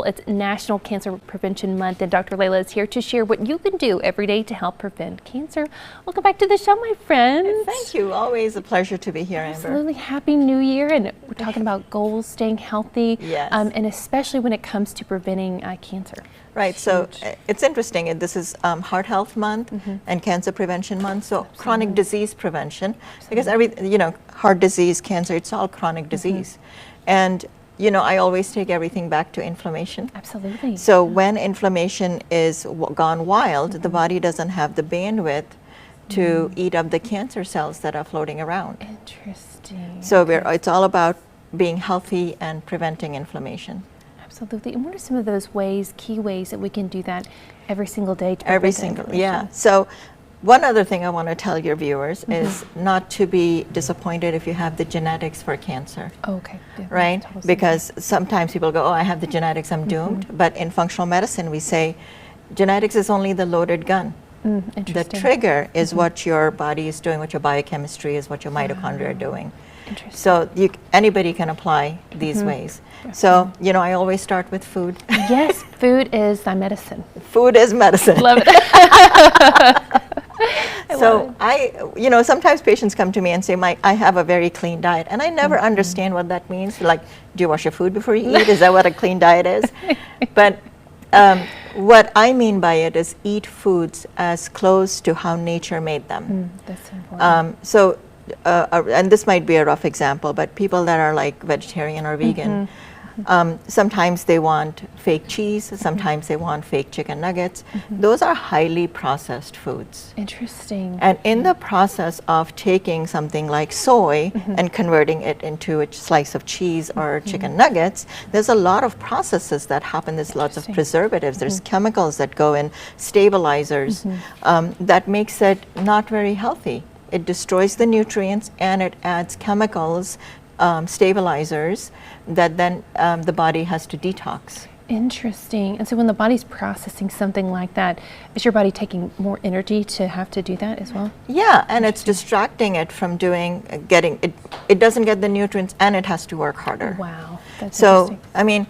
It's National Cancer Prevention Month, and Dr. Lela is here to share what you can do every day to help prevent cancer. Welcome back to the show, my friends. Thank you. Always a pleasure to be here, Amber. Absolutely. Happy New Year. And we're talking about goals, staying healthy, yes. And especially when it comes to preventing cancer. Right. So it's interesting. This is Heart Health Month and Cancer Prevention Month. So chronic disease prevention, because heart disease, cancer, it's all chronic disease. And I always take everything back to inflammation. Absolutely. So when inflammation is gone wild, the body doesn't have the bandwidth to eat up the cancer cells that are floating around. Interesting. So it's all about being healthy and preventing inflammation. Absolutely. And what are some of those key ways that we can do that every single day? Yeah. So one other thing I want to tell your viewers is not to be disappointed if you have the genetics for cancer. Okay. Yeah, right? Because sometimes people go, oh, I have the genetics, I'm doomed. But in functional medicine, we say genetics is only the loaded gun. The trigger is what your body is doing, what your biochemistry is, what your mitochondria are doing. So anybody can apply these ways. So, I always start with food. Yes, food is thy medicine. Food is medicine. Love it. So sometimes patients come to me and say, I have a very clean diet. And I never understand what that means. Like, do you wash your food before you eat? Is that what a clean diet is? But what I mean by it is eat foods as close to how nature made them. That's important. And this might be a rough example, but people that are like vegetarian or vegan, sometimes they want fake cheese, sometimes they want fake chicken nuggets. Those are highly processed foods. Interesting. And in the process of taking something like soy and converting it into a slice of cheese or chicken nuggets, there's a lot of processes that happen. There's lots of preservatives. There's chemicals that go in, stabilizers, that makes it not very healthy. It destroys the nutrients and it adds chemicals, stabilizers, that then the body has to detox. Interesting. And so when the body's processing something like that, is your body taking more energy to have to do that as well? Yeah, and it's distracting it from getting it doesn't get the nutrients and it has to work harder. Wow. That's so, I mean,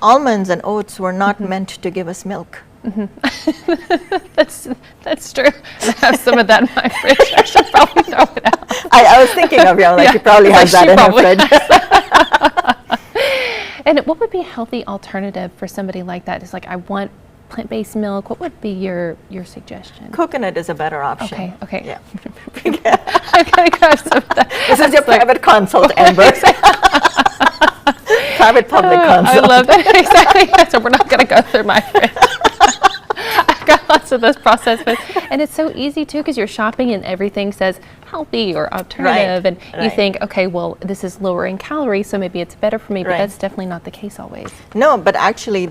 almonds and oats were not meant to give us milk. That's true. I have some of that in my fridge. I should probably throw it out. I was thinking of you, like you probably have that in your fridge. And what would be a healthy alternative for somebody like that? It's like, I want plant-based milk. What would be your suggestion? Coconut is a better option. Okay. Yeah. I'm gonna grab some of that. This is your private consult, Amber. Private public consult. I love that. Exactly. So we're not going to go through my fridge. I've got lots of those processed foods. And it's so easy, too, because you're shopping and everything says healthy or alternative. And you think, okay, well, this is lower in calories, so maybe it's better for me. But that's definitely not the case always. No, but actually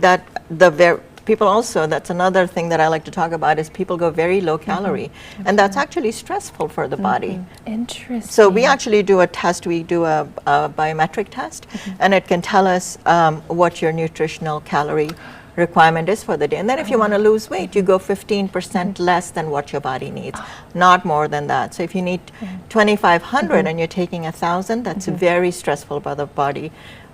people also, that's another thing that I like to talk about, is people go very low calorie. And that's actually stressful for the body. Interesting. So we actually do a test. We do a biometric test, and it can tell us what your nutritional calorie requirement is for the day. And then if you want to lose weight, you go 15% less than what your body needs, not more than that. So if you need 2,500 and you're taking 1,000, that's very stressful for the body.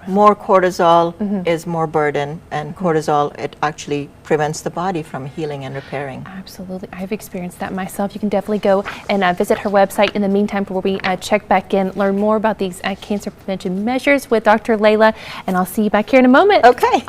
More cortisol is more burden, and cortisol, it actually prevents the body from healing and repairing. Absolutely. I've experienced that myself. You can definitely go and visit her website in the meantime where we check back in, learn more about these cancer prevention measures with Dr. Lela, and I'll see you back here in a moment. Okay.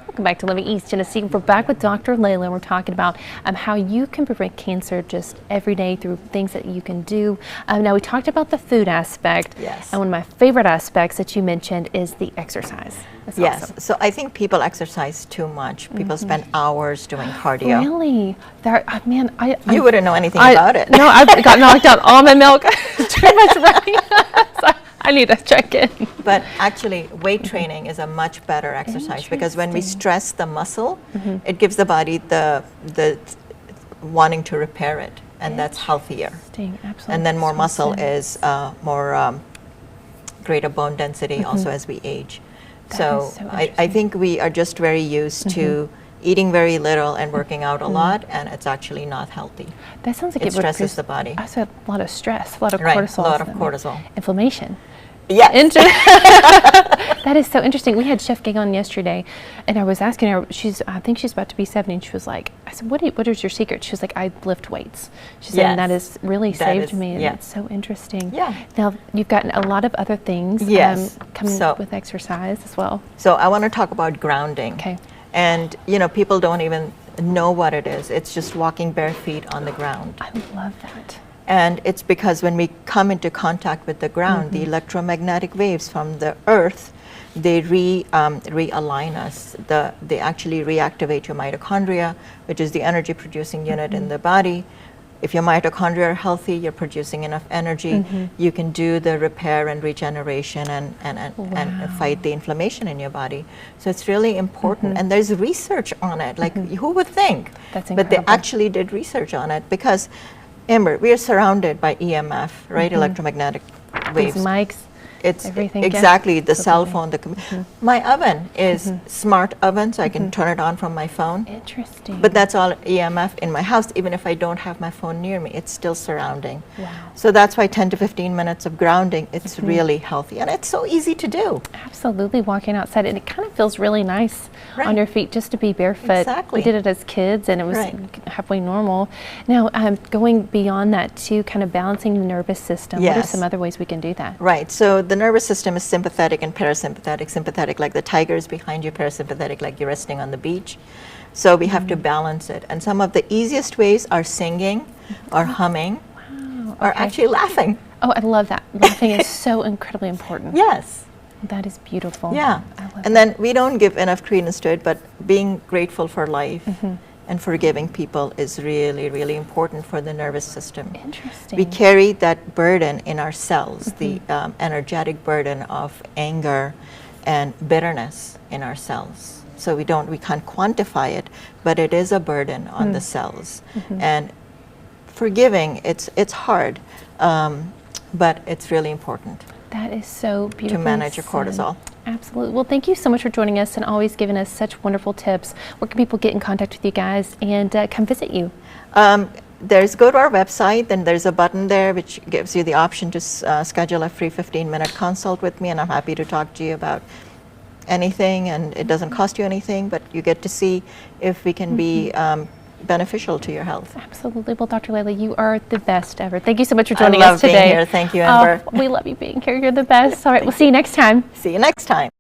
Welcome back to Living East Tennessee. We're back with Dr. Lela, and we're talking about how you can prevent cancer just every day through things that you can do. Now, we talked about the food aspect. Yes. And one of my favorite aspects that you mentioned is the exercise. That's awesome. So I think people exercise too much. People spend hours doing cardio. Really? You wouldn't know anything about it. No, I've got knocked out almond milk. Too much running. So I need to check in. But actually, weight training is a much better exercise, because when we stress the muscle, it gives the body the wanting to repair it, and that's healthier. Absolutely. And then more muscle is more greater bone density also as we age. So I think we are just very used to eating very little and working out a lot, and it's actually not healthy. That sounds like it stresses the body. I said a lot of stress, a lot of cortisol, inflammation. Yes. That is so interesting. We had Chef Gay on yesterday, and I was asking her. I think she's about to be 70, and she was like, "I said, what is your secret?" She was like, "I lift weights." She said, and that has really saved me, and it's so interesting. Yeah. Now you've gotten a lot of other things. Coming with exercise as well. So I want to talk about grounding. Okay. And people don't even know what it is. It's just walking bare feet on the ground. I love that. And it's because when we come into contact with the ground, the electromagnetic waves from the earth, they realign us. They actually reactivate your mitochondria, which is the energy producing unit in the body. If your mitochondria are healthy, you're producing enough energy, you can do the repair and regeneration and fight the inflammation in your body. So it's really important. And there's research on it. Like, who would think? That's incredible. But they actually did research on it because, Amber, we are surrounded by EMF, right? Electromagnetic waves. These mics. It's everything. exactly the cell phone. My oven is smart oven, so I can turn it on from my phone. Interesting. But that's all EMF in my house. Even if I don't have my phone near me, it's still surrounding. Wow. So that's why 10 to 15 minutes of grounding, it's really healthy. And it's so easy to do. Absolutely, walking outside, and it kind of feels really nice on your feet just to be barefoot. Exactly. We did it as kids, and it was halfway normal. Now, going beyond that to kind of balancing the nervous system, what are some other ways we can do that? Right. So the nervous system is sympathetic and parasympathetic. Sympathetic like the tigers behind you, parasympathetic like you're resting on the beach. So we have to balance it. And some of the easiest ways are singing or humming or actually laughing. Oh, I love that. Laughing is so incredibly important. Yes. That is beautiful. Yeah. I love And then we don't give enough credence to it, but being grateful for life and forgiving people is really, really important for the nervous system. Interesting. We carry that burden in our cells, the energetic burden of anger and bitterness in our cells. So we can't quantify it, but it is a burden on the cells. And forgiving, it's hard, but it's really important. That is so beautiful. To manage your cortisol. Absolutely. Well, thank you so much for joining us and always giving us such wonderful tips. Where can people get in contact with you guys and come visit you? Go to our website, and there's a button there which gives you the option to schedule a free 15-minute consult with me, and I'm happy to talk to you about anything, and it doesn't cost you anything, but you get to see if we can be beneficial to your health. Absolutely. Well, Dr. Lela, you are the best ever. Thank you so much for joining us today. I love being here. Thank you, Amber. We love you being here. You're the best. All right, we'll see you next time. See you next time.